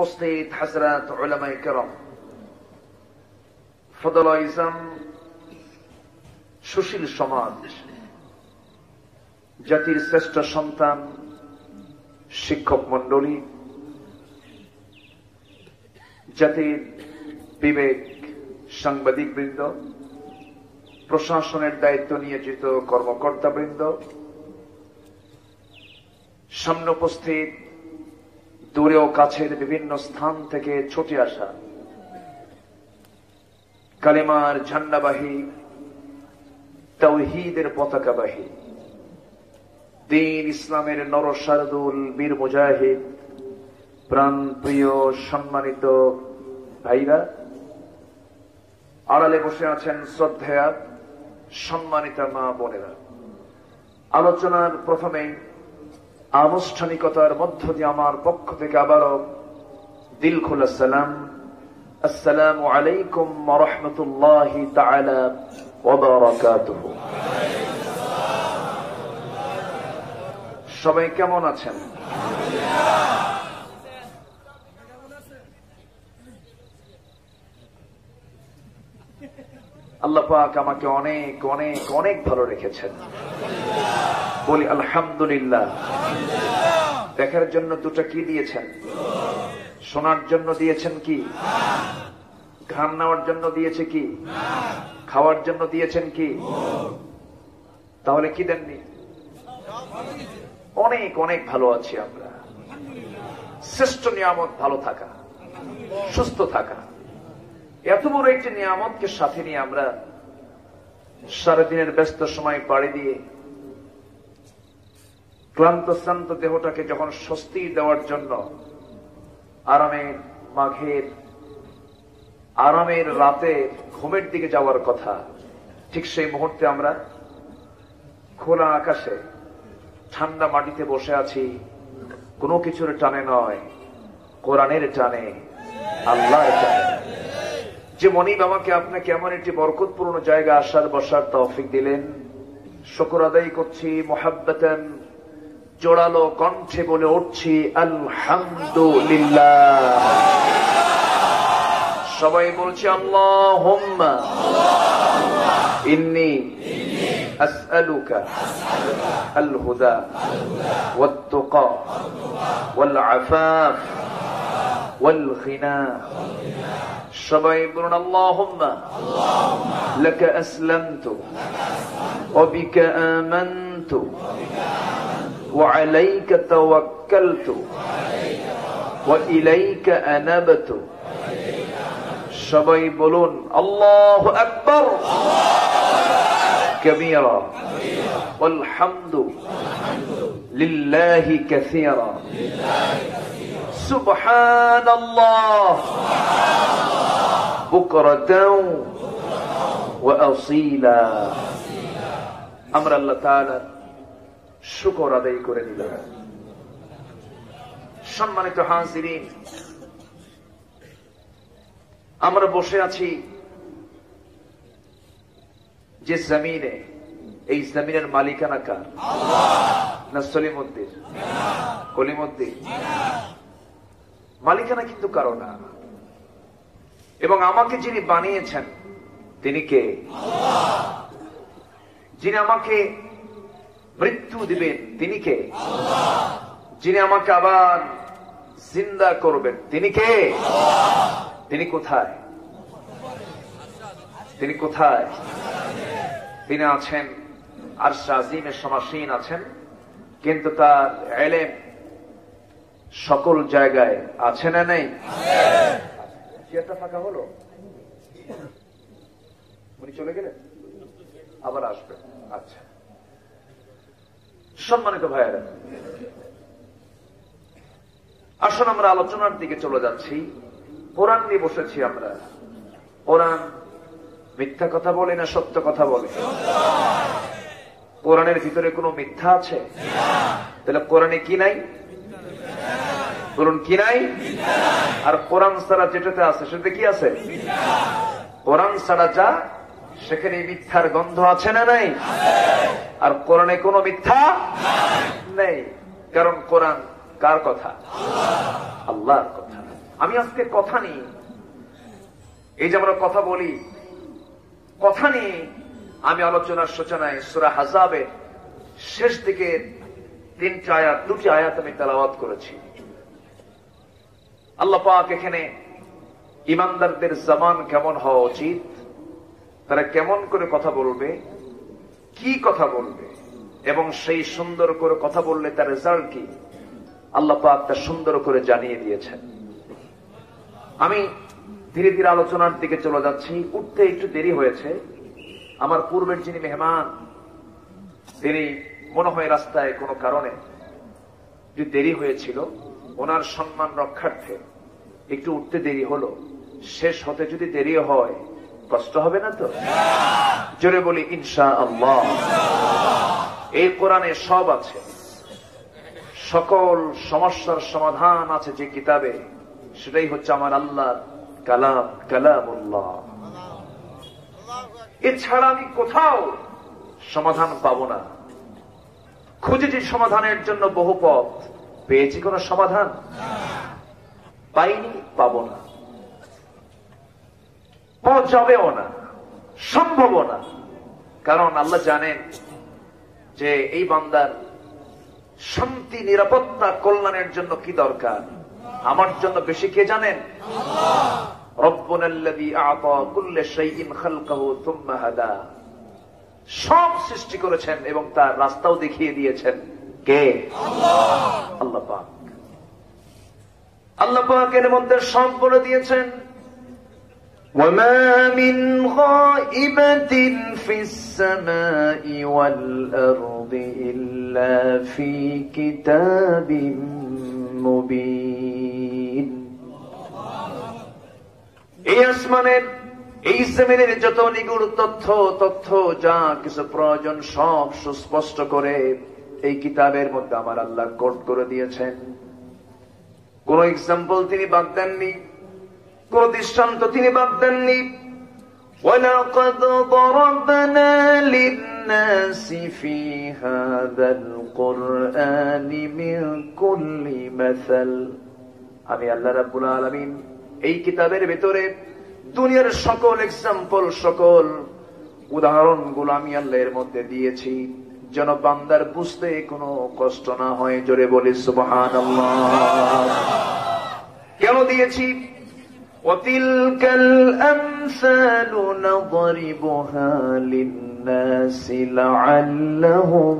উপস্থিত হযরত উলামায়ে কেরাম, ফদল ইসলাম, সুশীল সমাজ, জাতির শ্রেষ্ঠ সন্তান, শিক্ষক মন্ডলী, জাতির বিবেক, সাংবাদিক বৃন্দ, প্রশাসনের দায়িত্ব নিয়োজিত কর্মকর্তা বৃন্দ, সামনে উপস্থিত দূরে ও কাছের বিভিন্ন স্থান থেকে ছুটে আসা কালিমার ঝান্ডাবাহী, তাওহীদের পতাকাবাহী, দ্বীন ইসলামের নরসারদুল বীর মুজাহিদ, প্রাণ প্রিয় সম্মানিত ভাইরা, আড়ালে বসে আছেন শ্রদ্ধেয়া সম্মানিতা মা বোনেরা, আলোচনার প্রথমে আনুষ্ঠানিকতার মধ্য দিয়ে আমার পক্ষ থেকে আবারও দিল খোলা সালাম, আসসালামু আলাইকুম ওয়া রাহমাতুল্লাহি তাআলা ওয়া বারাকাতুহু। সবাই কেমন আছেন? আল্লাহ পাক আমাকে অনেক অনেক অনেক ভালো রেখেছেন, বলি আলহামদুলিল্লাহ। দেখার জন্য দুটো কি দিয়েছেন? শোনার জন্য দিয়েছেন কি? ঘ্রাণ নেওয়ার জন্য দিয়েছে কি? খাওয়ার জন্য দিয়েছেন কি? তাহলে কি দেননি? অনেক অনেক ভালো আছি আমরা। শ্রেষ্ঠ নিয়ামত ভালো থাকা, সুস্থ থাকা। এত বড় একটি নিয়ামতকে সাথে নিয়ে আমরা সারাদিনের ব্যস্ত সময় পাড়ি দিয়ে ক্লান্ত শ্রান্ত দেহটাকে যখন স্বস্তি দেওয়ার জন্য আরামের মাঘের আরামের রাতে ঘুমের দিকে যাওয়ার কথা, ঠিক সেই মুহূর্তে আমরা খোলা আকাশে ঠান্ডা মাটিতে বসে আছি। কোনো কিছুর টানে নয়, কোরআনের টানে, আল্লাহর টানে। যে মনিব আমাকে আপনাকে এমন একটি বরকতপূর্ণ জায়গা আসার বসার তৌফিক দিলেন, শুকর আদায় করছি। মুহাব্বতান জোড়ালো কণ্ঠে বলে উঠছি আলহামদুলিল্লাহ। সবাই বলছি আল্লাহুম্মা ইন্নী আসআলুকা আল হুদা ওয়াত তুকা ওয়াল আফাফ ওয়াল গিনা। সবাই বলুন আল্লাহুম্মা লাকা আসলামতু ওয়া বিকা আমানতু ওয়া আলাইকা তাওয়াক্কালতু ওয়া ইলাইকা আনাবতু। সবাই বলুন আল্লাহু আকবার কাবীরা ওয়াল হামদু লিল্লাহি কাসীরা। সুবহানাল্লাহ বুকরাতাও ওয়া আসীলা। আমরা আল্লাহ তাআলা শুকর আদায় করে নিলাম। সম্মানিত হাজিরিন, আমরা বসে আছি যে জমিনে, এই জমিনের মালিকানা কার? না সলিমউদ্দিন? কলিমউদ্দিন? মালিকানা কিন্তু কারো না। এবং আমাকে যিনি বানিয়েছেন তিনি কে? যিনি আমাকে মৃত্যু দিবেন তিনি কে? যিনি আমাকে আবার জিন্দা করবেন তিনি কে? তিনি কোথায়? তিনি কোথায়? তিনি আছেন আরশ আজিমে সমাসীন আছেন, কিন্তু তার ইলম সকল জায়গায় আছে না নেই? চেয়ারটা ফাঁকা হলো, উনি চলে গেলেন, আবার আসবেন। আচ্ছা, সম্মানিত ভাইয়েরা, আসুন আমরা আলোচনার দিকে চলে যাচ্ছি। কোরআন নিয়ে বসেছি আমরা। কোরআন মিথ্যা কথা বলে না সত্য কথা বলে? কোরআনের ভিতরে কোনো মিথ্যা আছে? তাহলে কোরআনে কি নাই? বলুন কি নাই? আর কোরআন ছাড়া যেটাতে আছে সেটাতে কি আছে? কোরআন ছাড়া যা, সেখানে মিথ্যার গন্ধ আছে না নাই? আর কোরআনে কোনো মিথ্যা নেই, কারণ কোরআন কার কথা? আল্লাহর কথা। আমি আজকে কথা নিয়ে, এই যে আমরা কথা বলি, কথা নিয়ে আমি আলোচনার সূচনায় সূরা আহজাবের শেষ দিকে দুটি আয়াত আমি তেলাওয়াত করেছি। আল্লাহ পাক এখানে ইমানদারদের জবান কেমন হওয়া উচিত, তারা কেমন করে কথা বলবে, কি কথা বলবে, এবং সেই সুন্দর করে কথা বললে তার রেজাল্ট কি, আল্লাহ পাক তা সুন্দর করে জানিয়ে দিয়েছেন। আমি ধীরে ধীরে আলোচনার দিকে চলে যাচ্ছি। উঠতে একটু দেরি হয়েছে। আমার পূর্বের যিনি মেহমান, তিনি মনে হয় রাস্তায় কোনো কারণে একটু দেরি হয়েছিল, ওনার সম্মান রক্ষার্থে একটু উঠতে দেরি হলো। শেষ হতে যদি দেরি হয় কষ্ট হবে না তো? জোরে বলি ইনশাআল্লাহ। এই কোরআনে সব আছে, সকল সমস্যার সমাধান আছে যে কিতাবে, সেটাই হচ্ছে আমার আল্লাহর কালাম, কালামুল্লাহ। এছাড়া আমি কোথাও সমাধান পাবো না। খুঁজেছি সমাধানের জন্য বহু পথ, পেয়েছি কোন সমাধান? পাইনি, পাবো না, পাওয়া যাবেও না, সম্ভবও না। কারণ আল্লাহ জানেন যে এই বান্দার শান্তি, নিরাপত্তা, কল্যাণের জন্য কি দরকার। আমার জন্য বেশি কে জানেন? রব্বুনাল্লাযী আ'তা কুল্লা শাইইন খালকাহু সুম্মা হাদা। সব সৃষ্টি করেছেন এবং তার রাস্তাও দেখিয়ে দিয়েছেন কে? আল্লাহ পাক। আল্লাহ পাকের মধ্যে সব বলে দিয়েছেন, ওয়ামা মিন গায়িবাতিন ফিস সামাই ওয়াল আরদি ইল্লা ফি কিতাবিম মুবিন। এই আসমানের, এই জমিনের যত নিগুড় তথ্য যা কিছু প্রয়োজন সব সুস্পষ্ট করে এই কিতাবের মধ্যে আমার আল্লাহ কোট করে দিয়েছেন। কোন এক্সাম্পল তিনি বাদ দেননি, কোন দৃষ্টান্ত তিনি বাদ দেননি। ওয়ালাকাদ দরাবনা লিন-নাসি ফি হাযাল কুরআনি মিন কুল্লি মাসাল। আমি আল্লাহ রাব্বুল আলামিন এই কিতাবের ভিতরে দুনিয়ার সকল এক্সাম্পল, সকল উদাহরণগুলো আমি আল্লাহ এর মধ্যে দিয়েছি, যেন বান্দার বুঝতে কোনো কষ্ট না হয়। জোরে বলি সুবহানাল্লাহ। কেন দিয়েছি? ওয়াতিলকাল আমসালু নাদরিবুহা লিন-নাসি লাআল্লাহুম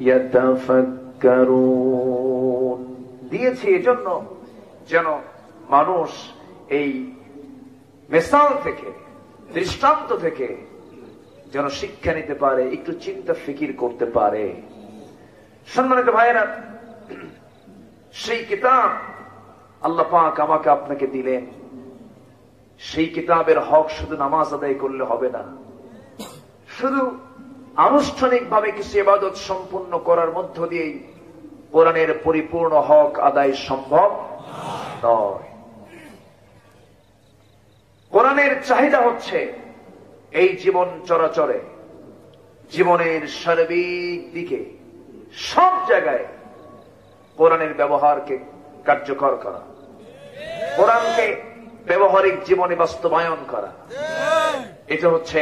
ইয়াতাফাক্কারুন। দিয়েছি এজন্য যেন মানুষ এই মিসাল থেকে, দৃষ্টান্ত থেকে যেন শিক্ষা নিতে পারে, একটু চিন্তা ফিকির করতে পারে। সম্মানিত ভাইয়েরা, সেই কিতাব আল্লাহ পাক আমাকে আপনাকে দিলেন। সেই কিতাবের হক শুধু নামাজ আদায় করলে হবে না, শুধু আনুষ্ঠানিকভাবে কিছু ইবাদত সম্পূর্ণ করার মধ্য দিয়েই কোরআনের পরিপূর্ণ হক আদায় সম্ভব নয়। কোরআনের চাহিদা হচ্ছে এই জীবন চরাচরে, জীবনের সার্বিক দিকে, সব জায়গায় কোরআনের ব্যবহারকে কার্যকর করা, কোরআনকে ব্যবহারিক জীবনে বাস্তবায়ন করা। এটা হচ্ছে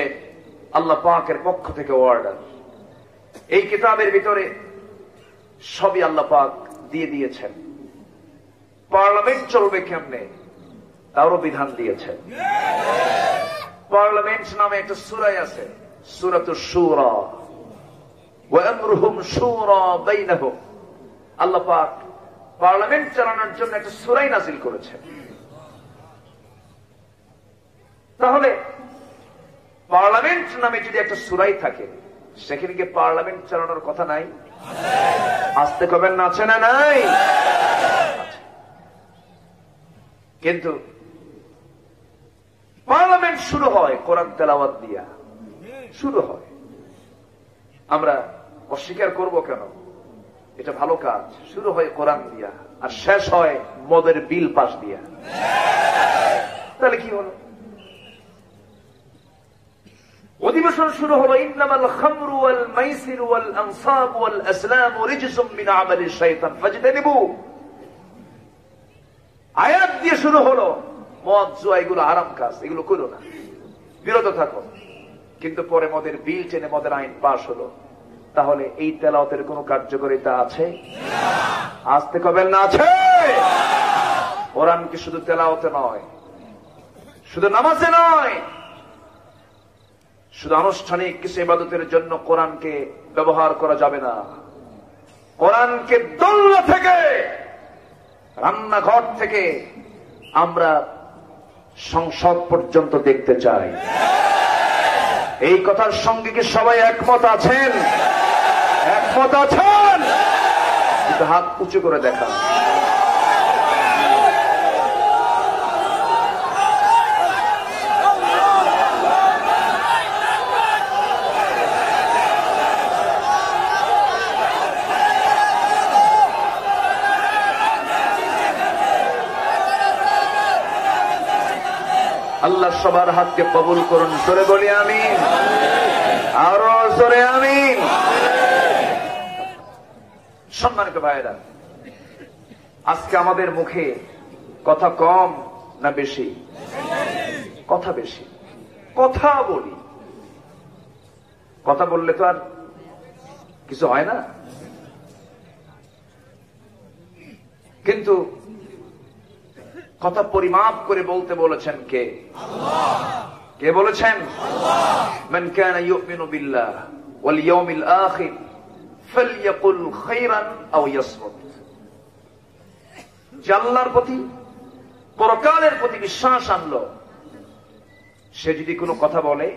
আল্লাহ পাকের পক্ষ থেকে অর্ডার। এই কিতাবের ভিতরে সবই আল্লাহ পাক দিয়ে দিয়েছেন। পার্লামেন্ট চলবে কেমনে তারও বিধান দিয়েছেন। পার্লামেন্ট নামে একটা সূরা আছে, সূরাতুশ শুরা, ওয়া আমরুহুম শুরা বাইনাহুম। আল্লাহ পাক পার্লামেন্ট চালানোর জন্য একটা সূরাই নাযিল করেছেন। তাহলে পার্লামেন্ট নামে যদি একটা সূরাই থাকে, সেখানে কি পার্লামেন্ট চালানোর কথা নাই? আসতে কবেন না, আছে না নাই? কিন্তু পার্লামেন্ট শুরু হয় কোরআন তেলাওয়াত দিয়া, শুরু হয়। আমরা অস্বীকার করব কেন? এটা ভালো কাজ। শুরু হয় কোরআন দিয়া আর শেষ হয় মদের বিল পাস দিয়া। তাহলে কি হলো? অধিবেশন শুরু হলো, ইন্নামাল খামরু ওয়াল মাইসিরু ওয়াল আনসাব ওয়াল আসলামু রিজসুম মিন আমালিশ শাইতান ফাজতানিবু। আয়াত দিয়ে শুরু হলো মদ জুয়া এগুলো হারাম কাজ, এগুলো করো না, বিরত থাকো। কিন্তু পরে মদের বিল টেনে মদের আইন পাশ হলো। তাহলে এই তেলাওয়াতের কোন কার্যকারিতা আছে? আসতে কবেন না আছে। কোরআন কি শুধু তেলাওয়াতে নয়, শুধু নামাজে নয়, শুধু আনুষ্ঠানিক কিছু ইবাদতের জন্য কোরআনকে ব্যবহার করা যাবে না। কোরআনকে দোলনা থেকে, রান্নাঘর থেকে আমরা সংসদ পর্যন্ত দেখতে চাই। এই কথার সঙ্গে কি সবাই একমত আছেন? একমত আছেন? কিন্তু হাত উঁচু করে দেখান। আল্লাহ সবার হাতকে কবুল করুন। জোরে বলি আমিন, আরো জোরে আমিন। সম্মানিত ভাইয়েরা, আজকে আমাদের মুখে কথা কম না বেশি? কথা বেশি। কথা বলি, কথা বললে তো আর কিছু হয় না। কিন্তু কথা পরিমাপ করে বলতে বলেছেন কে? কে বলেছেন? মান কানা ইউমিনু বিল্লাহ ওয়াল ইয়াউমিল আখির ফালইয়াকুল খায়রান আও ইয়াসমুত। যে আল্লাহর প্রতি, পরকালের প্রতি বিশ্বাস আনলো, সে যদি কোনো কথা বলে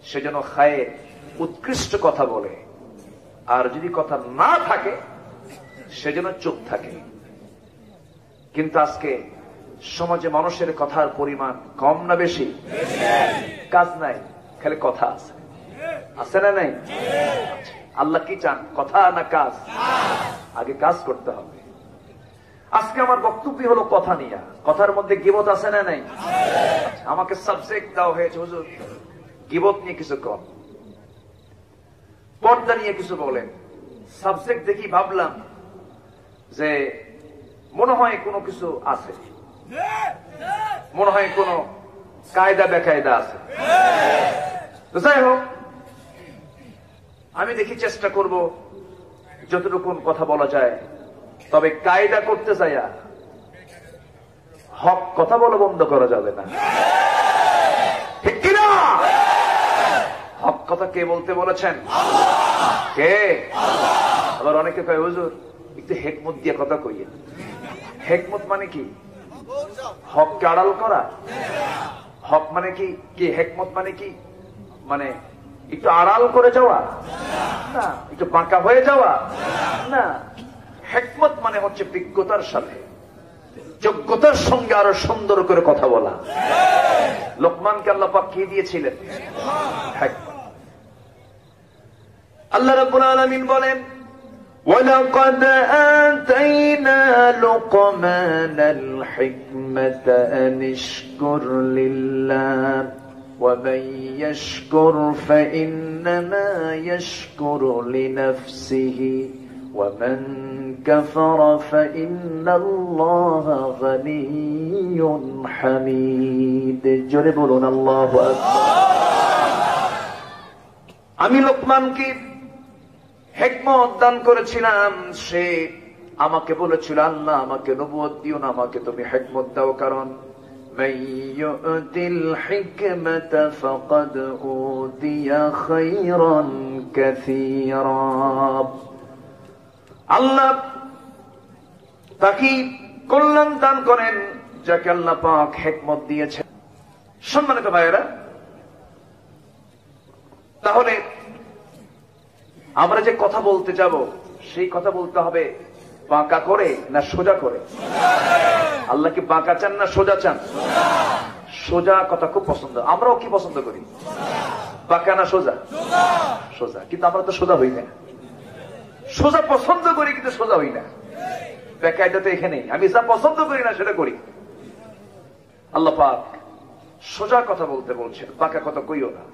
সে যেন খায়ের, উৎকৃষ্ট কথা বলে। আর যদি কথা না থাকে সে যেন চুপ থাকে। কিন্তু আজকে সমাজে মানুষের কথার পরিমাণ কম না বেশি? কাজ নাই, খালি কথা আছে। আছে না নাই? আল্লাহ কি চান, কথা না কাজ? আগে কাজ করতে হবে। আজকে আমার বক্তব্য হলো কথা নিয়ে। কথার মধ্যে গীবত আছে না নাই? আমাকে সাবজেক্ট দেওয়া হয়েছে, হুজুর গীবত নিয়ে কিছু কম, পর্দা নিয়ে কিছু বলেন। সাবজেক্ট দেখি ভাবলাম যে মনে হয় কোনো কিছু আছে, মনে হয় কোনো কায়দা বেকায়দা আছে। তো যাই হোক, আমি দেখি চেষ্টা করব যতটুকু কথা বলা যায়। তবে কায়দা করতে যাইয়া হক কথা বলা বন্ধ করা যাবে না, ঠিক কিনা? হক কথা কে বলতে বলেছেন? কে? আবার অনেকে কয় হুজুর একটু হেকমত দিয়ে কথা কইয়া। হেকমত মানে কি? হককে আড়াল করা। হক মানে কি? কি হেকমত মানে কি? মানে একটু আড়াল করে যাওয়া না, একটু বাঁকা হয়ে যাওয়া না। হেকমত মানে হচ্ছে বিজ্ঞতার সাথে, যোগ্যতার সঙ্গে আরো সুন্দর করে কথা বলা। লোকমানকে আল্লাহ পাক কি দিয়েছিলেন? হেকমত। আল্লাহ রাব্বুল আলামিন বলেন, وَلَقَدْ آتَيْنَا لُقْمَانَ الْحِكْمَةَ أَنِ اشْكُرْ لِلَّهِ وَمَنْ يَشْكُرْ فَإِنَّمَا يَشْكُرُ لِنَفْسِهِ وَمَنْ كَفَرَ فَإِنَّ اللَّهَ غَنِيٌّ حَمِيدٌ। জোরে বলুন আল্লাহু আকবার। আমি লোকমানকে হিকমত দান করেছিলাম। সে আমাকে বলেছিল, আল্লাহ আমাকে নবুয়ত দিও না, আমাকে তুমি হিকমত দাও। কারণ মান ইউতিল হিকমাতা ফাকাদ উতিয়া খায়রান কাসীরা। আল্লাহ তাকে কল্যাণ দান করেন যাকে আল্লাহ পাক হিকমত দিয়েছেন। সম্মানিত ভাইয়েরা, তাহলে আমরা যে কথা বলতে যাব সেই কথা বলতে হবে বাঁকা করে না সোজা করে? আল্লাহ কি বাঁকা চান না সোজা চান? সোজা কথা খুব পছন্দ। আমরাও কি পছন্দ করি? বাঁকা না সোজা? সোজা। কিন্তু আমরা তো সোজা হই না। সোজা পছন্দ করি কিন্তু সোজা হই না। বেকায়দা তো এখানেই। আমি যা পছন্দ করি না সেটা করি। আল্লাহ পাক সোজা কথা বলতে বলছেন, বাঁকা কথা কইও না।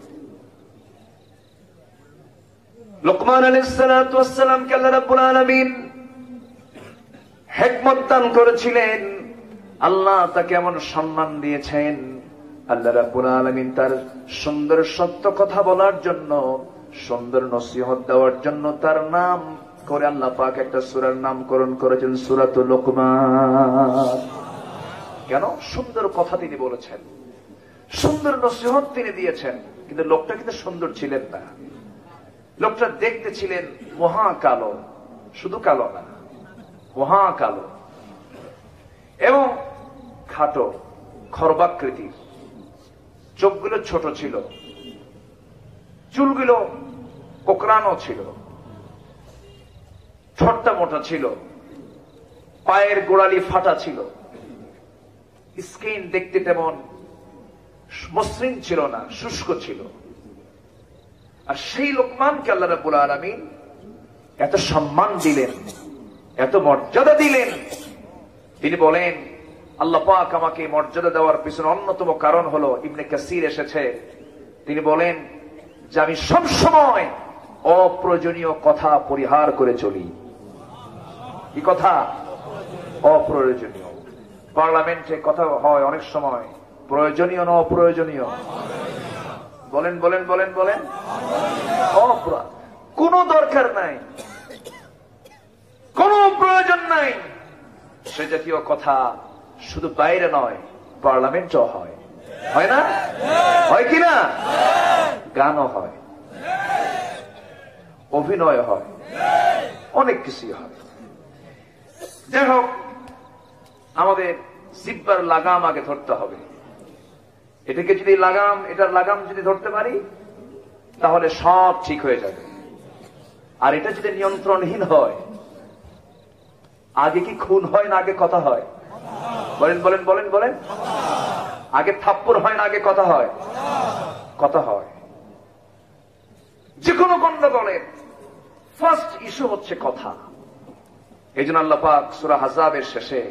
লোকমান আলাইহিস সালাতু ওয়াস সালামকে আল্লাহ রাব্বুল আলামিন হিকমত দান করেছিলেন। আল্লাহ তাকে এমন সম্মান দিয়েছেন। আল্লাহ রাব্বুল আলামিন তার সুন্দর সত্য কথা বলার জন্য, সুন্দর নসিহত দেওয়ার জন্য তার নাম করে আল্লাহ পাক একটা সূরার নামকরণ করেছেন, সূরাতুল লুকমান। কেন? সুন্দর কথা তিনি বলেছেন, সুন্দর নসিহত তিনি দিয়েছেন। কিন্তু লোকটা কিন্তু সুন্দর ছিলেন না। লোকটা দেখতে ছিলেন মহা কালো, শুধু কালো না, মহা কালো এবং খাটো, খর্বাকৃতির। চোখগুলো ছোট ছিল, চুলগুলো কোকড়ানো ছিল, ঠোঁটটা মোটা ছিল, পায়ের গোড়ালি ফাটা ছিল, স্কিন দেখতে তেমন মসৃণ ছিল না, শুষ্ক ছিল। আর সেই লোকমানকে আল্লাহ রাব্বুল আলামিন এত সম্মান দিলেন, এত মর্যাদা দিলেন। তিনি বলেন, আল্লাহ পাক আমাকে মর্যাদা দেওয়ার পিছনে অন্যতম কারণ হলো, ইবনে কাসির এসেছে, তিনি বলেন যে আমি সব সময় অপ্রয়োজনীয় কথা পরিহার করে চলি। কি কথা? অপ্রয়োজনীয়। পার্লামেন্টে কথা হয় অনেক সময়, প্রয়োজনীয় না অপ্রয়োজনীয়? বলেন বলেন বলেন বলেন। কোন দরকার নাই, কোন প্রয়োজন নাই সে জাতীয় কথা শুধু বাইরে নয়, পার্লামেন্টও হয়। হয় না? হয় কিনা? গানও হয়, অভিনয় হয়, অনেক কিছুই হয়। যাই হোক, আমাদের জিহ্বার লাগাম আগে ধরতে হবে। এটাকে যদি এটার লাগাম যদি ধরতে পারি তাহলে সব ঠিক হয়ে যাবে। আর এটা যদি নিয়ন্ত্রণহীন হয়, আগে কি খুন হয় না আগে কথা হয়? বলেন বলেন বলেন বলেন। আগে থাপ্পড় হয় না আগে কথা হয়? কথা হয়। যে কোনো গন্ডগোলের ফার্স্ট ইস্যু হচ্ছে কথা। এই জন্য আল্লাহ পাক সূরা আহজাবের শেষে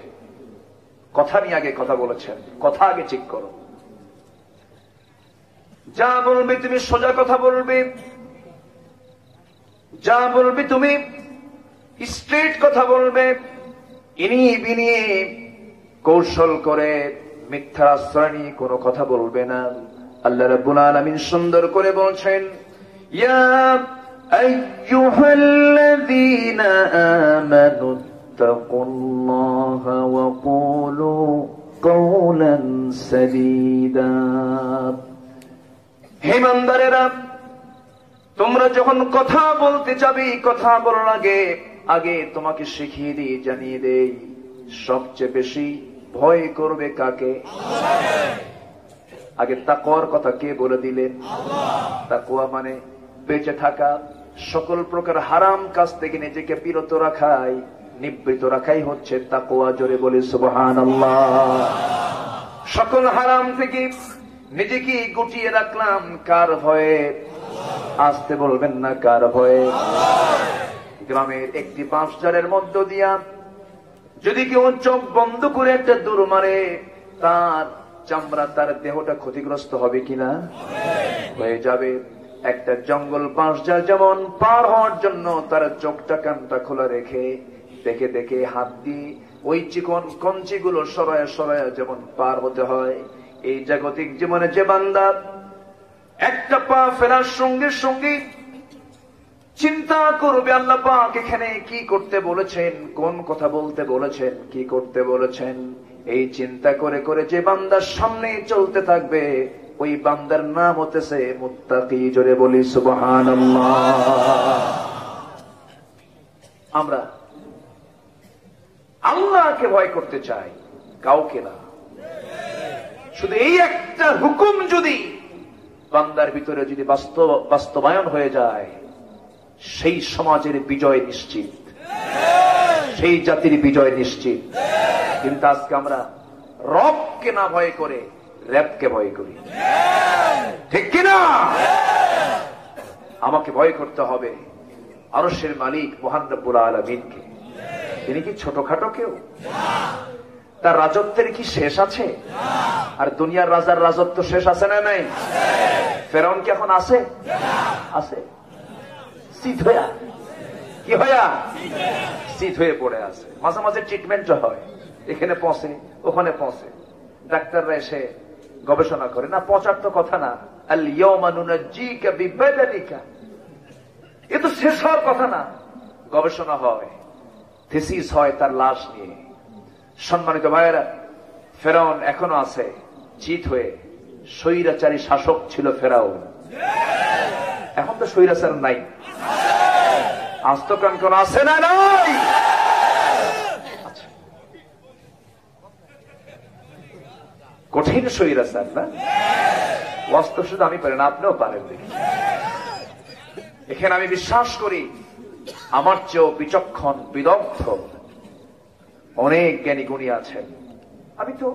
কথা নিয়ে আগে কথা বলেছেন, কথা আগে ঠিক করো। যা বলবে তুমি সোজা কথা বলবে, যা বলবে তুমি স্ট্রেট কথা বলবে, ইনিয়ে বিনিয়ে কৌশল করে মিথ্যার আশ্রয় নিয়ে কোনো কথা বলবে না। আল্লাহ রাব্বুল আলামিন সুন্দর করে বলছেন, ইয়া আইয়ুহাল্লাযীনা আমানু তাকুল্লাহা ওয়া কুলু কাওলান সাদীদা। হে ইমানদারেরা, তোমরা যখন কথা বলতে যাবে, কথা বলার আগে তোমাকে শিখিয়ে দিই, জানিয়ে দেই, সবচেয়ে বেশি ভয় করবে কাকে? আগে তাকওয়ার কথা কে বলে দিলেন? তাকওয়া মানে বেঁচে থাকা, সকল প্রকার হারাম কাজ থেকে নিজেকে বিরত রাখাই, নিবৃত রাখাই হচ্ছে তাকওয়া। জোরে বলি সুবহানাল্লাহ। সকল হারাম থেকে নিজেকে গুটিয়ে রাখলাম কার ভয়ে? আসতে বলবেন না, কার ভয়ে? গ্রামের একটি বাঁশঝাড়ের মধ্য দিয়া যদি কেউ চোখ বন্ধ করে একটা দৌড় মারে, তার চামড়া, তার দেহটা ক্ষতিগ্রস্ত হবে কিনা? হয়ে যাবে। একটা জঙ্গল বাঁশঝাড় যেমন পার হওয়ার জন্য তার চোখটা কানটা খোলা রেখে দেখে দেখে হাত দিয়ে ওই চিকন কঞ্চিগুলো সরায়া সরায়া যেমন পার হতে হয়, এই জাগতিক জীবনে যে বান্দা একটা পা ফেরার সঙ্গে সঙ্গে চিন্তা করবে আল্লাহ পাক এখানে কি করতে বলেছেন, কোন কথা বলতে বলেছেন, কি করতে বলেছেন, এই চিন্তা করে করে যে বান্দার সামনে চলতে থাকবে, ওই বান্দার নাম হতেছে মুত্তাকি। জোরে বলি সুবহানাল্লাহ। আমরা আল্লাহকে ভয় করতে চাই, কাউকে না। শুধু এই একটা হুকুম যদি বান্দার ভিতরে যদি বাস্তবায়ন হয়ে যায়, সেই সমাজের বিজয় নিশ্চিত, সেই জাতির বিজয় নিশ্চিত। কিন্তু আজকে আমরা রবকে না ভয় করে র‍্যাবকে ভয় করি, ঠিক কিনা? আমাকে ভয় করতে হবে আরশের মালিক মহান রব্বুল আলামিনকে। তিনি কি ছোটখাটো কেউ? তার রাজত্বের কি শেষ আছে? আর দুনিয়ার রাজার রাজত্ব শেষ আছে না নাই? ফেরাউন কি এখন আছে? আছে। শীত হইয়া কি হইয়া শীত হয়ে পড়ে আছে। মাঝে মাঝে ট্রিটমেন্ট হয়, এখানে পৌঁছে ওখানে পৌঁছে, ডাক্তাররা এসে গবেষণা করে, না পচার তো কথা না, আল ইয়াউমা নুনাজ্জিকা বিবাদানিকা, এ তো শেষ হওয়ার কথা না। গবেষণা হয়, থিসিস হয় তার লাশ নিয়ে। সম্মানিত ভাইয়েরা, ফেরাউন এখনো আছে চিত হয়ে, স্বৈরাচারী শাসক ছিল ফেরাউন। এখন তো স্বৈরাচার নাই, আস্তকান কোন আছে না নাই? কঠিন স্বৈরাচার না? বাস্তব শুধু আমি পারি না, আপনিও পারেন। দেখি এখানে আমি বিশ্বাস করি আমার চেয়েও বিচক্ষণ বিদগ্ধ অনেক জ্ঞানী গুণী আছেন। আমি তো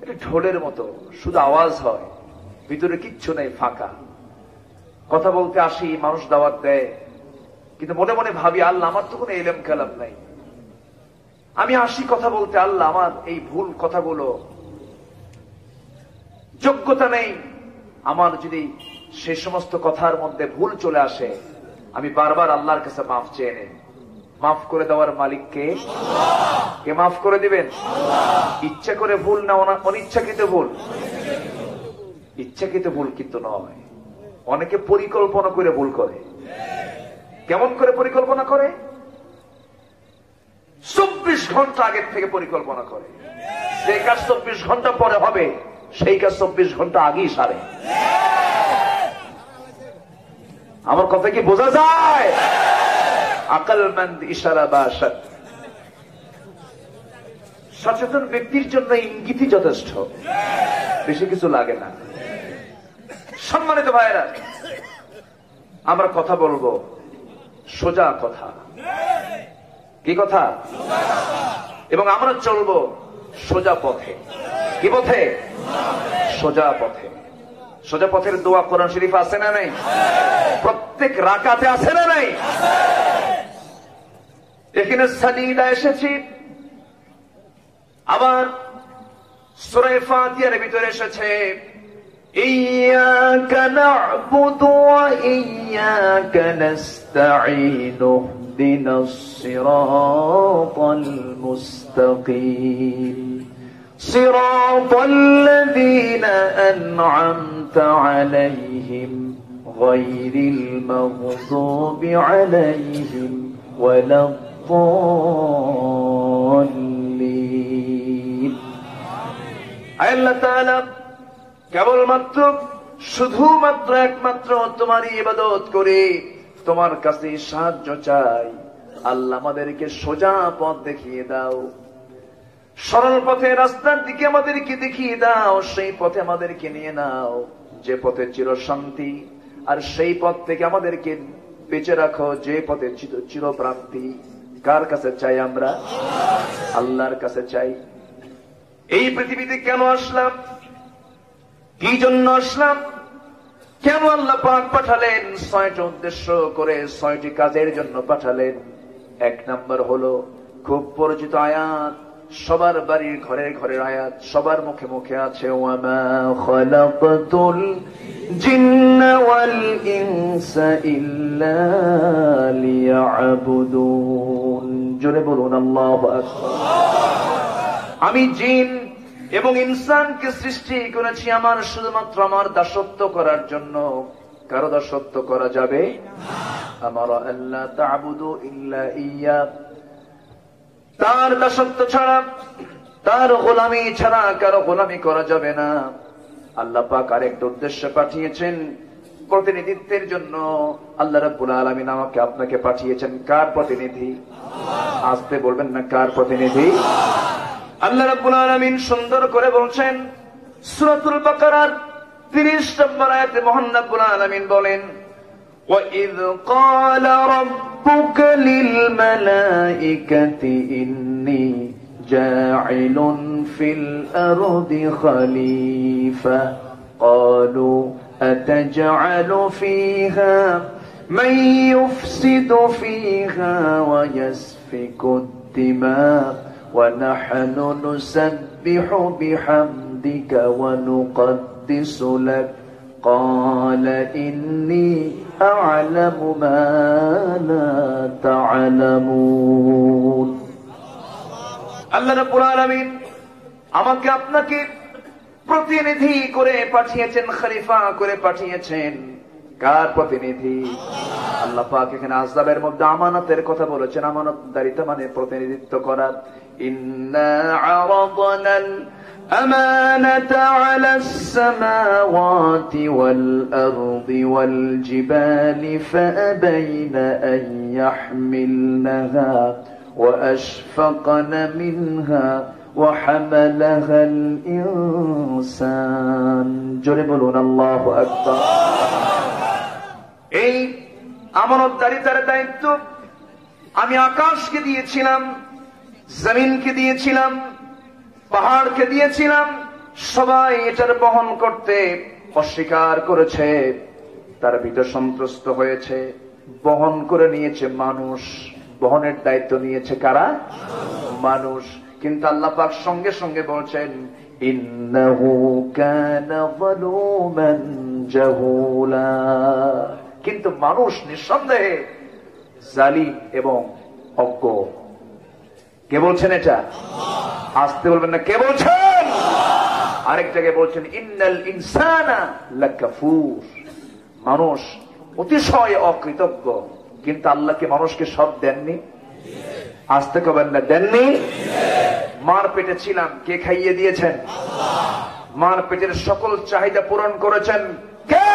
এটা ঢোলের মতো, শুধু আওয়াজ হয়, ভিতরে কিচ্ছু নেই, ফাঁকা। কথা বলতে আসি, মানুষ দাওয়াত দেয়, কিন্তু মনে মনে ভাবি আল্লাহ আমার তো কোনো এলেম কালাম নাই। আমি আসি কথা বলতে, আল্লাহ আমার এই ভুল কথাগুলো যোগ্যতা নেই। আমার যদি সেই সমস্ত কথার মধ্যে ভুল চলে আসে, আমি বারবার আল্লাহর কাছে মাফ চেয়ে নেই। মাফ করে দেওয়ার মালিক কে? কে মাফ করে দিবেন? ইচ্ছা করে ভুল না, অনিচ্ছাকৃত ভুল। ইচ্ছাকৃত ভুল কিন্তু নয়, অনেকে পরিকল্পনা করে ভুল করে। কেমন করে পরিকল্পনা করে? 24 ঘন্টা আগের থেকে পরিকল্পনা করে, যে কাজ 24 ঘন্টা পরে হবে সেই কাজ 24 ঘন্টা আগেই সারে। আমার কথা কি বোঝা যায়? আকলমন্দ ইশারা বাশাত। সচেতন ব্যক্তির জন্য ইঙ্গিতই যথেষ্ট, বেশি কিছু লাগে না। সম্মানিত ভাইরা, আমরা কথা বলবো সোজা কথা। কি কথা? এবং আমরা চলবো সোজা পথে। কি পথে? সোজা পথে। সোজা পথের দোয়া কোরআন শরীফ আছে না নাই? প্রত্যেক রাকাতে আছে না নাই? এখানে সাদিদা এসেছি, আবার সূরা ফাতিহার ভিতরে এসেছে ইয়াকা না'বুদু ওয়া ইয়াকা নাস্তাঈন ইহদিনাস সিরাতাল মুস্তাকিম সিরাতাল লাযীনা আন'আমতা আলাইহিম গায়রিল মাগযুবি আলাইহিম ওয়ালাদ-দাল্লিন। আল্লাহ তাআলা কেবলমাত্র শুধুমাত্র একমাত্র তোমারই ইবাদত করে তোমার কাছে সাহায্য চাই। আল্লাহ আমাদেরকে সোজা পথ দেখিয়ে দাও, সরল পথে রাস্তার দিকে আমাদেরকে দেখিয়ে দাও, সেই পথে আমাদেরকে নিয়ে নাও যে পথে চির শান্তি, আর সেই পথ থেকে আমাদেরকে বেঁচে রাখো যে পথে চিরপ্রান্তি। কার কাছে চাই আমরা? আল্লাহর কাছে চাই। এই পৃথিবীতে কেন আসলাম? কি জন্য আসলাম? কেন আল্লাহ পাক পাঠালেন? 6টি উদ্দেশ্য করে 6টি কাজের জন্য পাঠালেন। 1 নাম্বার হলো খুব পরিচিত আয়াত, সবার বাড়ির ঘরের ঘরের আয়াত, সবার মুখে মুখে আছে, ওয়ামা খালাকতুল জিন্না ওয়াল ইনসা ইল্লা লিয়াবুদুন। জোরে বলুন আল্লাহু আকবার। আমি জিন এবং ইনসানকে সৃষ্টি করেছি আমার শুধুমাত্র আমার দাসত্ব করার জন্য। কারো দাসত্ব করা যাবে? আমার আল্লাহ তা'বুদু ইল্লা ইয়া, তার দাসত্ব ছাড়া, তার গোলামি ছাড়া কারো গোলামি করা যাবে না। আল্লাহ পাক আরেকটা উদ্দেশ্য পাঠিয়েছেন, প্রতিনিধিত্বের জন্য। আল্লাহ রাব্বুল আলামিন আমাকে আপনাকে পাঠিয়েছেন কার প্রতিনিধি? আসতে বলবেন না, কার প্রতিনিধি? আল্লাহ রাব্বুল আলামিন সুন্দর করে বলছেন সূরাতুল বাকারার 30 নম্বর আয়াতে মহান রাব্বুল আলামিন বলেন, وَإِذْ قَالَ رَبُّكَ لِلْمَلَائِكَةِ إِنِّي جَاعِلٌ فِي الْأَرْضِ خَلِيفَةً قَالُوا أَتَجْعَلُ فِيهَا مَن يُفْسِدُ فِيهَا وَيَسْفِكُ الدِّمَاءَ وَنَحْنُ نُسَبِّحُ بِحَمْدِكَ وَنُقَدِّسُ لَكَ قال إني أعلم ما لا تعلمون। আল্লাহ রাব্বুল আলামিন আমাকে আপনাকে প্রতিনিধি করে পাঠিয়েছেন, খলিফা করে পাঠিয়েছেন। কার প্রতিনিধি? আল্লাহ পাক এখানে আযাবের মধ্যে আমানতের কথা বলেছেন। আমানতদারিতা মানে প্রতিনিধিত্ব করা। ইন্না আরাদনাল আমানাতা আলাস সামাওয়াতি ওয়াল আরদি ওয়াল জিবালি ফাআবাইনা আন ইয়াহমিলনাহা ওয়া আশফাকনা মিনহা ওয়া হামালাহাল ইনসান। জোরে বলুন আল্লাহু আকবার। এই আমানতদারিতার দায়িত্ব আমি আকাশকে দিয়েছিলাম, জমিনকে দিয়েছিলাম, পাহাড়কে দিয়েছিলাম। সবাই এটার বহন করতে অস্বীকার করেছে, তার ভিতর সন্ত্রস্ত হয়েছে। বহন করে নিয়েছে মানুষ। বহনের দায়িত্ব নিয়েছে কারা? মানুষ। কিন্তু আল্লাহ পাক সঙ্গে সঙ্গে বলছেন ইন্নাহু কানা যালুমান জাহুলা। কিন্তু মানুষ নিঃসন্দেহে জালিম এবং অজ্ঞ। কে বলছেন এটা? আসতে বলবেন না, কে বলছেন? আরেক জায়গায় বলছেন ইন্নাল ইনসানা লাকাফুর। মানুষ অতিশয় অকৃতজ্ঞ। কিন্তু আল্লাহকে মানুষকে সব দেননি? আসতে কবেন না, দেননি। মার পেটে ছিলাম, কে খাইয়ে দিয়েছেন? মার পেটের সকল চাহিদা পূরণ করেছেন কে?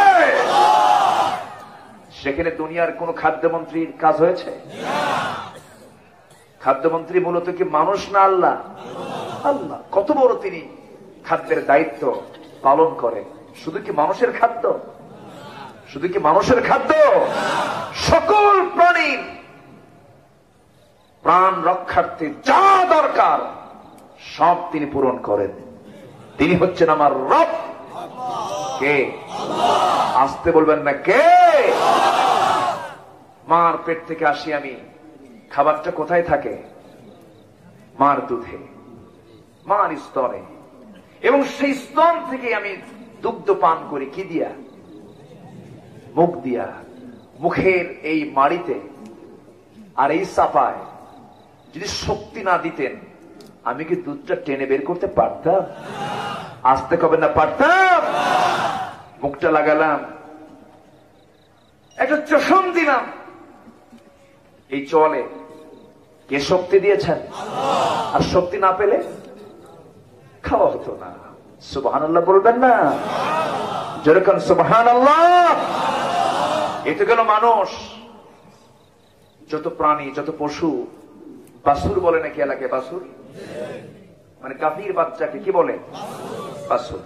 সেখানে দুনিয়ার কোন খাদ্যমন্ত্রীর কাজ হয়েছে? খাদ্যমন্ত্রী মূলত কি মানুষ না আল্লাহ? আল্লাহ। কত বড় তিনি খাদ্যের দায়িত্ব পালন করেন। শুধু কি মানুষের খাদ্য? শুধু কি মানুষের খাদ্য? সকল প্রাণীর প্রাণ রক্ষার্থে যা দরকার সব তিনি পূরণ করেন। তিনি হচ্ছেন আমার রব। কে? আসতে বলবেন না, কে? মার পেট থেকে আসি আমি, খাবারটা কোথায় থাকে? মার দুধে, মার স্তনে। এবং সেই স্তন থেকে আমি দুগ্ধ পান করি কি দিয়া? মুখ দিয়া। মুখের এই মাড়িতে আর এই চাপায় যদি শক্তি না দিতেন আমি কি দুধটা টেনে বের করতে পারতাম? আসতে কবে না, পারতাম। মুখটা লাগালাম, একটা চষণ দিলাম, এই চলে কে শক্তি দিয়েছেন? আর শক্তি না পেলে খাওয়া হতো না। সুবহানাল্লাহ বলবেন না? যেরকম সুবহানাল্লাহ। এতে গেল মানুষ। যত প্রাণী, যত পশু, বাসুর বলে নাকি এলাকায়? বাসুর মানে কাফির বাচ্চাকে কি বলে? বাসুর।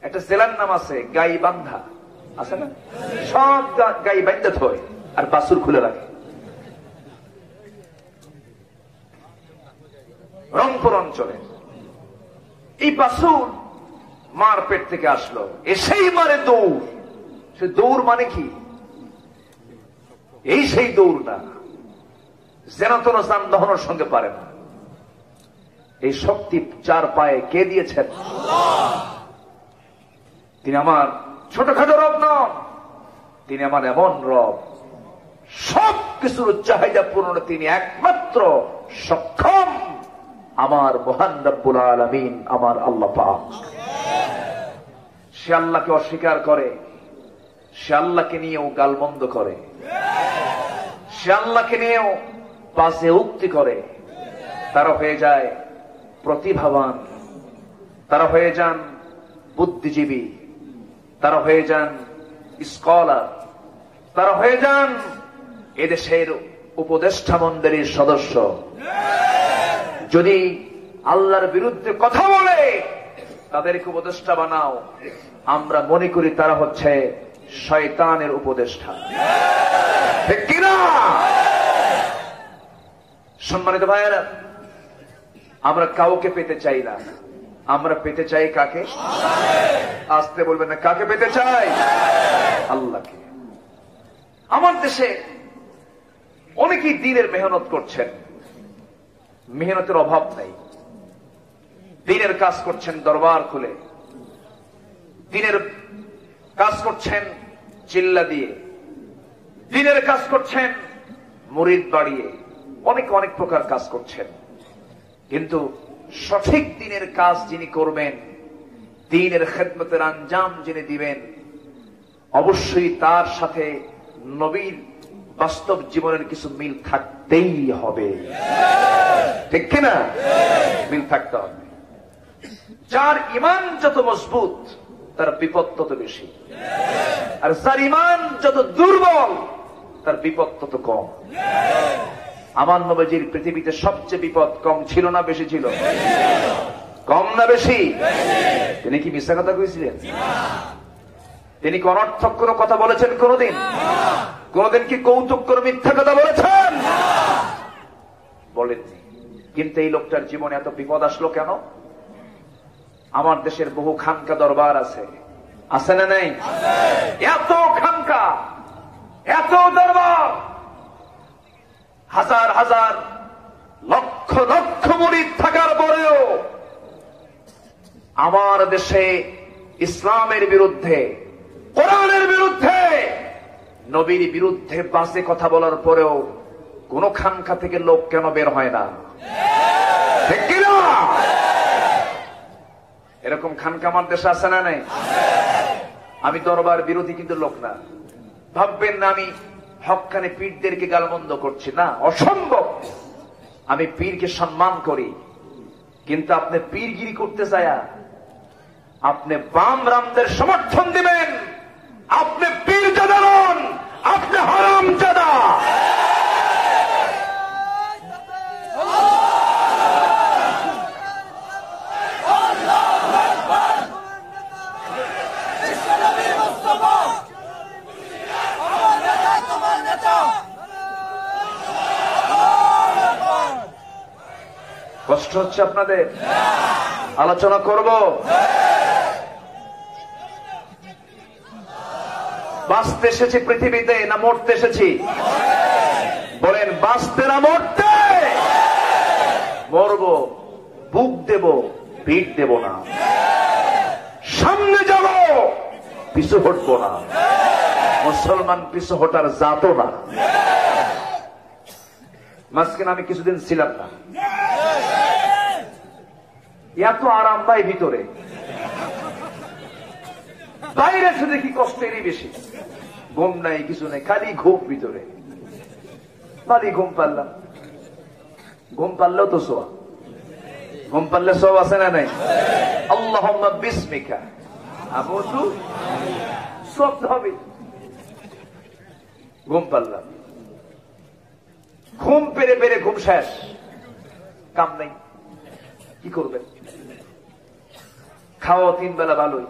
একটা জেলার নাম আছে গাই বান্ধা, আছে না? সব গাই বান্ধা থয় আর বাসুর খুলে রাখে। রংপুর অঞ্চলে এই বাসুর মার পেট থেকে আসলো, এসেই মারে দৌড়। সে দৌড় মানে কি? এই সেই দৌড় না, যেন তেন যানবাহনের সঙ্গে পারে না। এই শক্তি চার পায়ে কে দিয়েছেন? তিনি আমার ছোটখাটো রব নন, তিনি আমার এমন রব সব কিছুর চাহিদা পূরণে তিনি একমাত্র সক্ষম। আমার মহান রব্বুল আলামিন, আমার আল্লাহ পাক। সে আল্লাহকে অস্বীকার করে, সে আল্লাহকে নিয়েও গালমন্দ করে, সে আল্লাহকে নিয়েও বাজে উক্তি করে। তারা হয়ে যায় প্রতিভাবান, তারা হয়ে যান বুদ্ধিজীবী, তারা হয়ে যান স্কলার, তারা হয়ে যান এদেশের উপদেষ্টা মণ্ডলীর সদস্য। যদি আল্লাহর বিরুদ্ধে কথা বলে তাদেরকে উপদেষ্টা বানাও, আমরা মনে করি তারা হচ্ছে শয়তানের উপদেষ্টা। ঠিক কিনা? সম্মানিত ভাইয়েরা, আমরা কাউকে পেতে চাই না, আমরা পেতে চাই কাকে? আসতে বলবেন না, কাকে পেতে চাই? আল্লাহকে। আমার দেশে অনেকেই দিনের মেহনত করছেন, মেহনতের অভাব নাই। দিনের কাজ করছেন দরবার খুলে, দিনের কাজ করছেন চিল্লা দিয়ে, দিনের কাজ করছেন মুরিদ বাড়িয়ে, অনেক অনেক প্রকার কাজ করছেন। কিন্তু সঠিক দিনের কাজ যিনি করবেন, দ্বীনের খেদমতের আঞ্জাম যিনি দিবেন, অবশ্যই তার সাথে নবীর বাস্তব জীবনের কিছু মিল থাকতেই হবে। ঠিক কিনা? মিল থাকতে হবে। যার ঈমান যত মজবুত তার বিপদ তত বেশি, আর যার ঈমান যত দুর্বল তার বিপদ তত কম। আমার নবীজির পৃথিবীতে সবচেয়ে বিপদ কম ছিল না বেশি ছিল? কম না বেশি? তিনি কি মিথ্যা কথা কইছিলেন? তিনি কি অনর্থক কোন কথা বলেছেন কোনদিন? কোনদিন কি কৌতুক করে মিথ্যা কথা বলেছেন? বলেননি। কিন্তু এই লোকটার জীবনে এত বিপদ আসলো কেন? আমার দেশের বহু খানকা দরবার আছে, আছে না নেই? এত খানকা, এত দরবার, হাজার হাজার লক্ষ লক্ষ মুরিদ থাকার পরেও আমার দেশে ইসলামের বিরুদ্ধে, কোরআনের বিরুদ্ধে, নবীর বিরুদ্ধে বাজে কথা বলার পরেও কোন খানকা থেকে লোক কেন বের হয় না? ঠিক কিনা? এরকম খানকা আমার দেশে আছে না নাই? আমি দরবার বিরোধী কিন্তু লোক না, ভাববেন না আমি হক্কানে পীরদেরকে গালমন্দ করছি, না, অসম্ভব। আমি পীরকে সম্মান করি, কিন্তু আপনি পীরগিরি করতে চায়া আপনি বাম রামদের সমর্থন দিবেন, আপনি পীরজাদা নন, আপনি হারামজাদা। কষ্ট হচ্ছে আপনাদের? আলোচনা করব। বাঁচতে এসেছি পৃথিবীতে না মরতে এসেছি? বলেন, বাঁচতে না মরতে? মরব, বুক দেব, পিঠ দেব না, সামনে যাব, পিছু হটবো না। মুসলমান পিছু হটার জাতও না। মাঝখানে আমি কিছুদিন ছিলাম না, এত আরাম পাই ভিতরে, বাইরে এসে দেখি কষ্টেরই বেশি। ঘুম নাই, কিছু নাই, খালি ঘুম ভিতরে। খালি ঘুম পারলাম, ঘুম পারলেও তো সোয়া, ঘুম পারলে সব আছে না নাই? আল্লাহুম্মা বিসমিকা আমুতু, সব হবে। ঘুম পারলাম, ঘুম পেরে পেরে ঘুম শেষ, কাম নাই, কি করবেন? খাওয়া 3 বেলা ভালোই,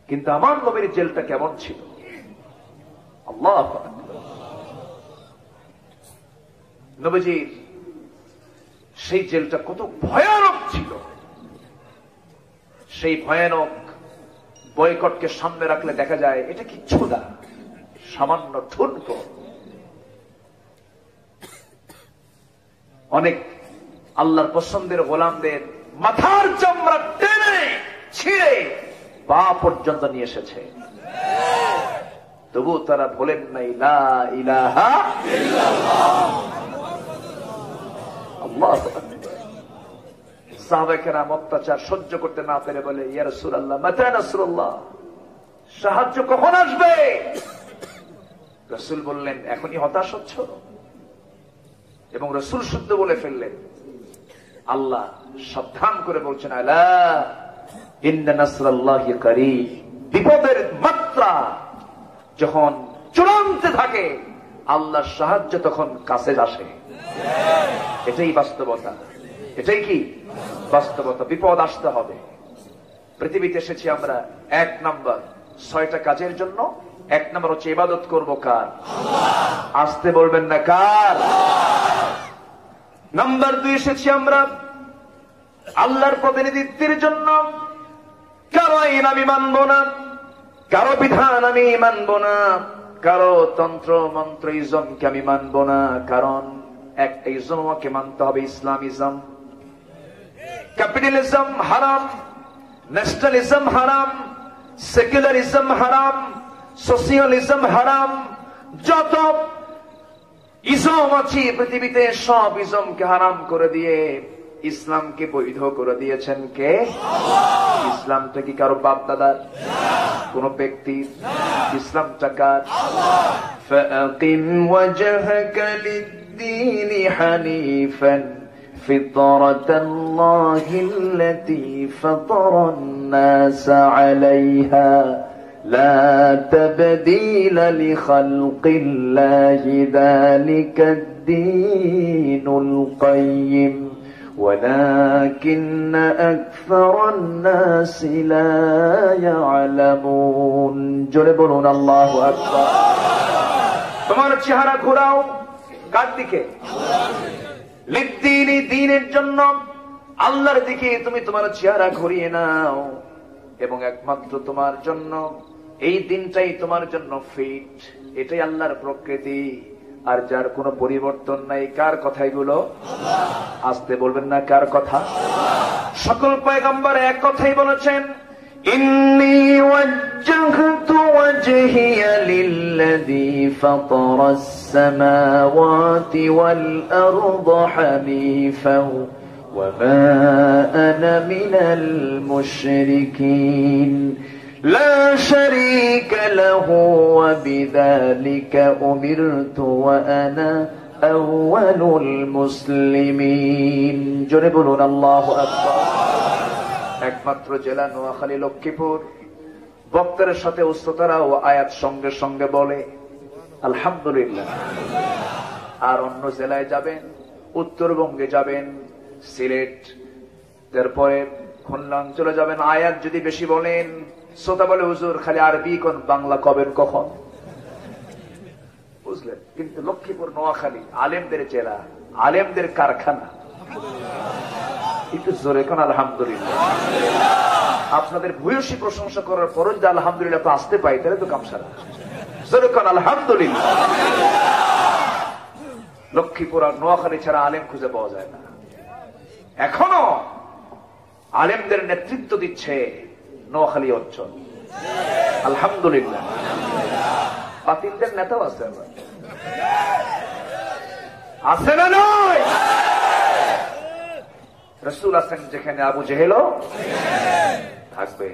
কিন্তু আমার নবীর জেলটা কেমন ছিল? আল্লাহু আকবার। নবীজির সেই জেলটা কত ভয়ানক ছিল। সেই ভয়ানক বয়কটকে সামনে রাখলে দেখা যায় এটা কিচ্ছু না, সামান্য ঠুনকো। অনেক আল্লাহর পছন্দের গোলামদের মাথার চামড়া টেনে ছিঁড়ে পা পর্যন্ত নিয়ে এসেছে, তবু তারা বলেন নাই লা ইলাহা ইল্লাল্লাহ। আল্লাহু আকবার। সাহাবায়ে কেরাম অত্যাচার সহ্য করতে না পেরে বলে, ইয়া রাসূলুল্লাহ মাতা নাসরুল্লাহ, সাহায্য কখন আসবে? রাসূল বললেন, এখনই হতাশ হচ্ছ? এবং রাসূল শুদ্ধ বলে ফেললেন, আল্লাহ সাবধান করে বলছেন, আলা ইন্না নাসরাল্লাহি কারীব। বিপদের মাত্রা যখন চূড়ান্তে থাকে, আল্লাহর সাহায্য তখন কাছে আসে। এটাই বাস্তবতা, এটাই কি বাস্তবতা। বিপদ আসতে হবে। পৃথিবীতে এসেছি আমরা 1 নাম্বার 6টা কাজের জন্য। 1 নাম্বার হচ্ছে ইবাদত করব কার? আসতে বলবেন না, কার? নাম্বার 2 এসেছি আমরা আল্লাহর প্রতিনিধিত্বের জন্য। কারো আইন আমি মানব না, কারো বিধান আমি মানব না, কারো তন্ত্র মন্ত্র ইজমকে আমি মানব না। কারণ একটা ইজম আমাকে মানতে হবে, ইসলামিজম। ক্যাপিটালিজম হারাম, ন্যাশনালিজম হারাম, সেকুলারিজম হারাম, সোশিয়ালিজম হারাম। যত ইসম আছে পৃথিবীতে, সব ইসমকে হারাম করে দিয়ে ইসলামকে বৈধ করে দিয়েছেন কে? ইসলামটা কি কারো বাপ দাদার, কোন ব্যক্তির? ইসলামটা কার? ফাকিম ওয়াজহাকা লিদ-দীনি হানিফান ফিতরাতাল্লাহিল্লাতী ফাতারান-নাস আলাইহা লা তাবদীলা লিখালকিল্লাহি যালিকাদ-দীনুল কাইয়্যিম ولكن أكثر الناس لا يعلمون জোরে বলুন আল্লাহু আকবার। তোমার চেহারা ঘোরাও কার দিকে? লিদ্দীনি, দ্বীনের জন্য, আল্লাহর দিকে তুমি তোমার চেহারা ঘুরিয়ে নাও, এবং একমাত্র তোমার জন্য এই দিনটাই তোমার জন্য ফিট। এটাই আল্লাহর প্রকৃতি, আর যার কোনো পরিবর্তন নাই। কার কথা এগুলো? আসতে বলবেন না, কার কথা? সকল পয়গম্বর এক কথাই বলেছেন, ইন্নী ওয়াজ্জাহতু ওয়াজহিয়া লিল্লাযী ফাতারাস সামাওয়াতি ওয়াল আরদা হানিফান ওয়া মা আনা মিনাল মুশরিকিন لا شريك له وبذلك أمرت وأنا أول المسلمين জোরে বলুন আল্লাহু আকবার। একমাত্র জেলা নোয়াখালী, লক্ষ্মীপুর। বক্তার সাথে উস্তাদরা ও আয়াত সঙ্গে সঙ্গে বলে আলহামদুলিল্লাহ। আর অন্য জেলায় যাবেন, উত্তরবঙ্গে যাবেন, সিলেট, তারপরে খুলনা অঞ্চলে যাবেন, আয়াত যদি বেশি বলেন, শ্রোতা বলে হুজুর খালি আরবি কোন, বাংলা কবেন কখন? বুঝলেন? কিন্তু লক্ষ্মীপুর নোয়াখালী আলেমদের জেলা, আলেমদের কারখানা। একটু জোরে কোন আলহামদুলিল্লাহ। আপনাদের ভূয়সী প্রশংসা করার পর যদি আলহামদুলিল্লাহ তো আসতে পাই, তাহলে তো কামসারা। জোরে কোন আলহামদুলিল্লাহ। লক্ষ্মীপুর আর নোয়াখালী ছাড়া আলেম খুঁজে পাওয়া যায় না। এখনো আলেমদের নেতৃত্ব দিচ্ছে নোয়াখালী অঞ্চল, আলহামদুলিল্লাহ। বাতিলদের নেতাও আছে, আছে না নয়? রাসূল আছেন যেখানে, আবু জেহেলও থাকবে।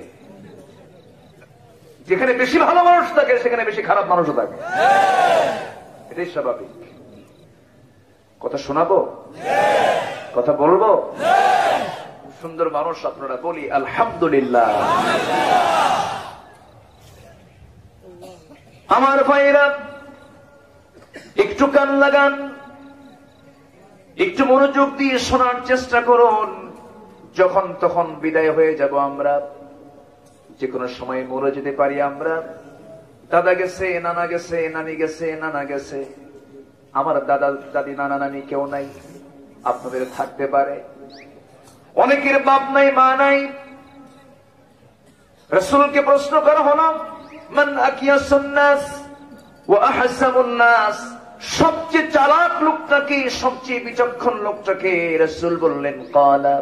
যেখানে বেশি ভালো মানুষ থাকে সেখানে বেশি খারাপ মানুষও থাকে, এটাই স্বাভাবিক। কথা শোনাবো, কথা বলবো? সুন্দর মানুষ আপনারা, বলি আলহামদুলিল্লাহ। আমার ভাইরা একটু কান লাগান, একটু মনোযোগ দিয়ে শোনার চেষ্টা করুন। যখন তখন বিদায় হয়ে যাব আমরা, যে কোনো সময় মরে যেতে পারি আমরা। দাদা গেছে, নানা গেছে, নানি গেছে, নানা গেছে, আমার দাদা দাদি নানা নানি কেউ নাই। আপনাদের থাকতে পারে, অনেকের বাপ নাই, মা নাই। রাসূলকে প্রশ্ন করা হলো, মান আকিয়াসুন নাস ওয়া আহসাবুন নাস, সবচেয়ে চালাক লোকটাকে, সবচেয়ে বিচক্ষণ লোকটাকে? রাসূল বললেন, ক্বালা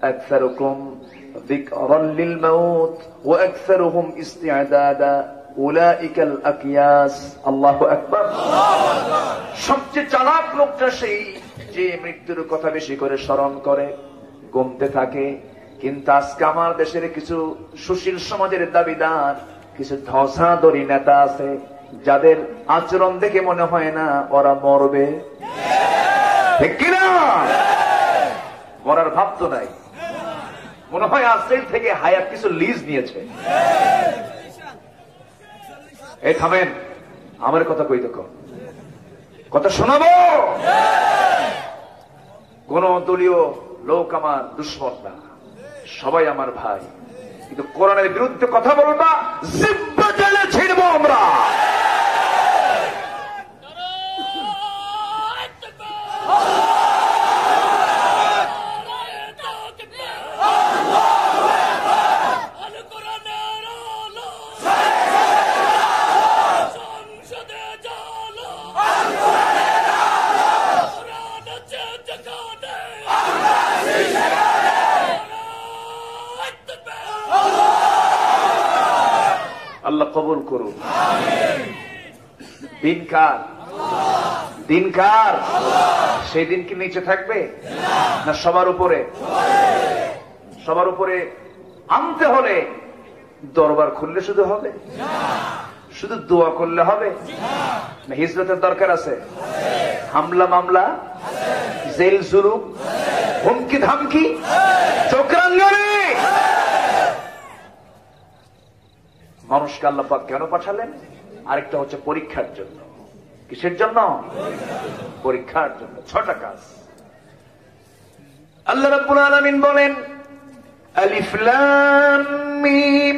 আকসারুকুম যিকরান লিল মাউত ওয়া আকসারুহুম ইসতিআদাদা উলাইকাল আকিয়াস। আল্লাহু আকবার। সবচেয়ে চালাক লোকটা সেই যে মৃত্যুর কথা বেশি করে স্মরণ করে, গুমতে থাকে। কিন্তু আজকে আমার দেশের কিছু সুশীল সমাজের দাবিদার, কিছু ধসাধরি নেতা আছে, যাদের আচরণ দেখে মনে হয় না ওরা মরবে, ঠিক কিনা? মরার ভাব তো নাই, মনে হয় আজকের থেকে হায়াত কিছু লিজ নিয়েছে। এই থামেন, আমার কথা কই দেখো, কথা শোনাবো। কোন দলীয় লোক আমার দুশ্মন না, সবাই আমার ভাই। কিন্তু কোরআনের বিরুদ্ধে কথা বলবা, জিব্বা জেলে ছিড়ব আমরা। আল্লাহ কবুল করুন। দিন কার? দিন কার? সেই দিন কি নিচে থাকবে না সবার উপরে? সবার উপরে আনতে হলে দরবার খুললে শুধু হবে? শুধু দোয়া করলে হবে না হিজরতের দরকার আছে? হামলা মামলা, জেল জুলুম, হুমকি ধামকি, চক্রাঙ্গনে মানুষকে আল্লাহ পাক কেন পাঠালেন? আরেকটা হচ্ছে পরীক্ষার জন্য। কিসের জন্য? পরীক্ষার জন্য। 6টা কাজ আল্লাহ রাব্বুল আলামিন বলেন, আলিফ লাম মিম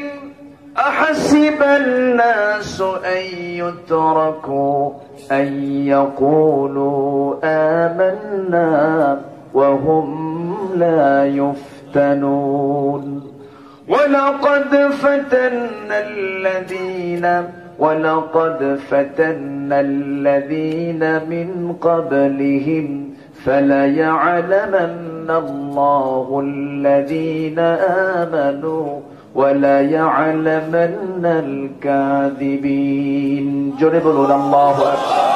আহাসিবান নাসু আইয়ুতরাকু আইয়াকুলু আমান্না ওয়া হুম লা ইফতানুন ولقد فتنا الذين من قبلهم فليعلمن الله الذين آمنوا وليعلمن الكاذبين জোরে বলুন আল্লাহু আকবার।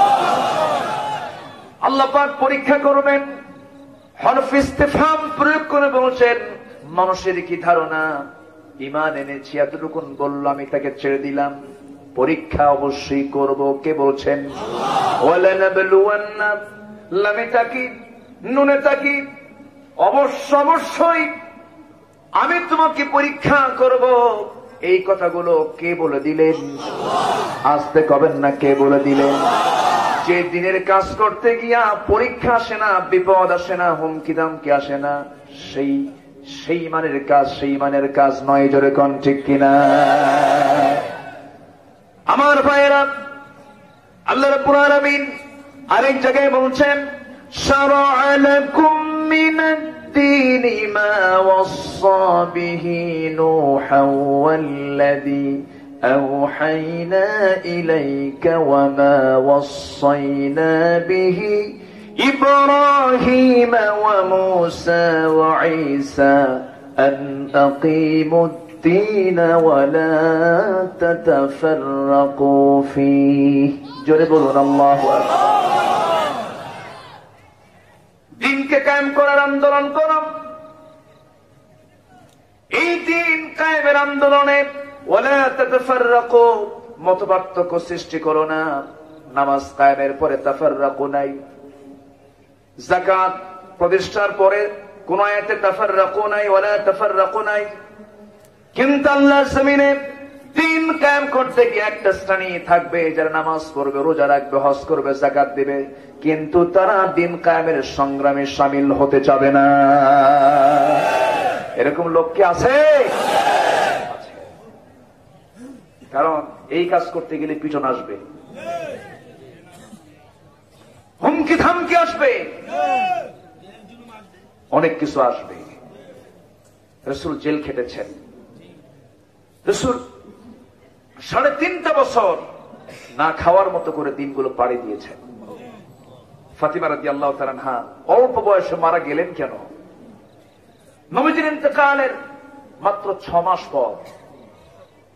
আল্লাহ পাক পরীক্ষা করবেন। হরফ ইস্তিফহাম প্রয়োগ করে বলছেন, মানুষের কি ধারণা ঈমান এনেছি এতটুকুন বলল আমি তাকে ছেড়ে দিলাম? পরীক্ষা অবশ্যই করব। কে বলছেন? ওয়ালানাবলুওয়ান্না, লামে তাকিদ নুনে তাকিদ, অবশ্যই আমি তোমাকে পরীক্ষা করব। এই কথাগুলো কে বলে দিলেন? আসতে কবেন না কে বলে দিলেন? যে দিনের কাজ করতে গিয়া পরীক্ষা আসে না, বিপদ আসে না, হুমকি দামকি আসে না, সেই মানের কাজ নয়। জোরে কোন ঠিক কিনা? আমার ভাইয়েরা, আল্লাহ রাব্বুল আলামিন আরেক জায়গায় বলছেন, শারা'a লাকুম মিনাদ-দীনি মা ওয়াসসা বিহি নূহান ওয়াল্লাযী আওহায়না ইলাইকা ওয়া মা ওয়াসসায়না বিহি إبراهيم وموسى وعيسى أن أقيموا الدين ولا تتفرقوا فيه جربوا الله أكبر দিনকে কায়েম করার আন্দোলন করো। এই দিন কায়েমের আন্দোলনে ওয়ালা তাতাফাররাকু, মতপার্থক্য সৃষ্টি করো না। নামাজ কায়েমের পরে তাফাররাকু নাই, যাকাত প্রতিষ্ঠার পরে কোন আয়াতে তাফাররাকু নাই, ওয়ালা তাফাররাকু নাই। কিন্তু আল্লাহর জমিনে দিন কায়েম করতে গিয়ে একটা শ্রেণী থাকবে যারা নামাজ পড়বে, রোজা রাখবে, হজ করবে, যাকাত দিবে, কিন্তু তারা দিন কায়েমের সংগ্রামে শামিল হতে চাবে না। এরকম লোক কি আছে? কারণ এই কাজ করতে গেলে পিছন আসবে, হুমকি ধামকি আসবে, অনেক কিছু আসবে। রাসূল জেল খেটেছেন। রাসূল 3.5 বছর না খাওয়ার মতো করে দিনগুলো পাড়ি দিয়েছেন। ফাতিমা রাদিয়াল্লাহু তাআলা আনহা অল্প বয়সে মারা গেলেন কেন? নবীজির ইন্তেকালের মাত্র 6 মাস পর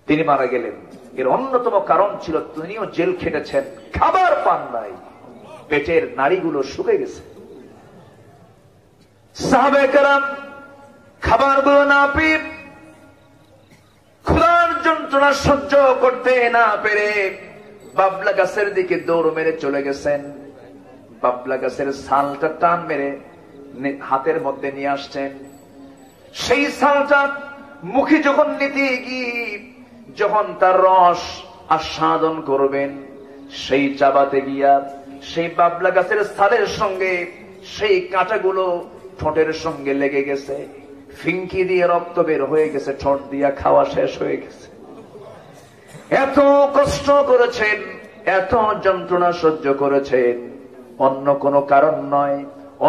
তিনি মারা গেলেন। এর অন্যতম কারণ ছিল তিনিও জেল খেটেছেন, খাবার পান নাই, পেটের নাড়িগুলো শুকিয়ে গেছে। সাহাবায়ে কেরাম খাবারগুলো না পেয়ে, ক্ষুধার যন্ত্রণা সহ্য করতে না পেরে বাবলা গাছের দিকে দৌড় মেরে চলে গেছেন। বাবলা গাছের ছালটা টান মেরে হাতের মধ্যে নিয়ে আসছেন। সেই ছালটা মুখে যখন নিতে গিয়ে যখন তার রস আস্বাদন করবেন, সেই চাবাতে গিয়া সেই বাবলা গাছের ছালের সঙ্গে সেই কাঁটাগুলো ঠোঁটের সঙ্গে লেগে গেছে, ফিঙ্কি দিয়ে রক্ত বের হয়ে গেছে, ঠোঁট দিয়া খাওয়া শেষ হয়ে গেছে। এত কষ্ট করেছেন, এত যন্ত্রণা সহ্য করেছেন, অন্য কোনো কারণ নয়,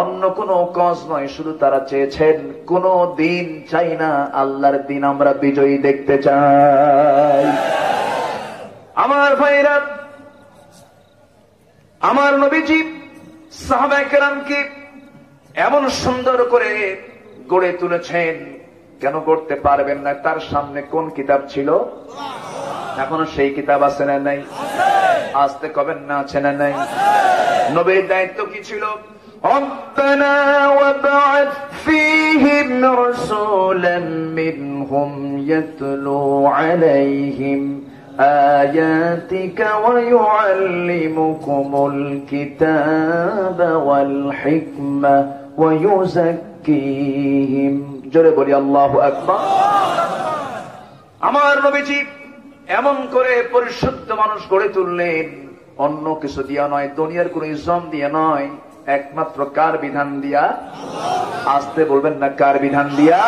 অন্য কোনো কজ নয়, শুধু তারা চেয়েছেন কোন দিন চাই না, আল্লাহর দিন আমরা বিজয়ী দেখতে চাই। আমার ভাইরা, আমার নবীজি সাহাবায়ে কেরামকে এমন সুন্দর করে গড়ে তুলেছেন। কেন গড়তে পারবেন না? তার সামনে কোন কিতাব ছিল? এখনো সেই কিতাব আছে না নাই? আসতে কবেন না আছে না নাই? নবীর দায়িত্ব কি ছিল? ربنا وابعث فيهم رسولا منهم يتلو عليهم آياتك ويعلمكم الكتاب والحكمة ويزكيهم জোরে বলি আল্লাহু আকবার। আমার নবীজি এমন করে পরিশুদ্ধ মানুষ গড়ে তুললেন, অন্য কিছু দিয়া নয়, দুনিয়ার কোন ইসলাম দিয়া নয়, একমাত্র কার বিধান দিয়া? আসতে বলবেন না, কার বিধান দিয়া?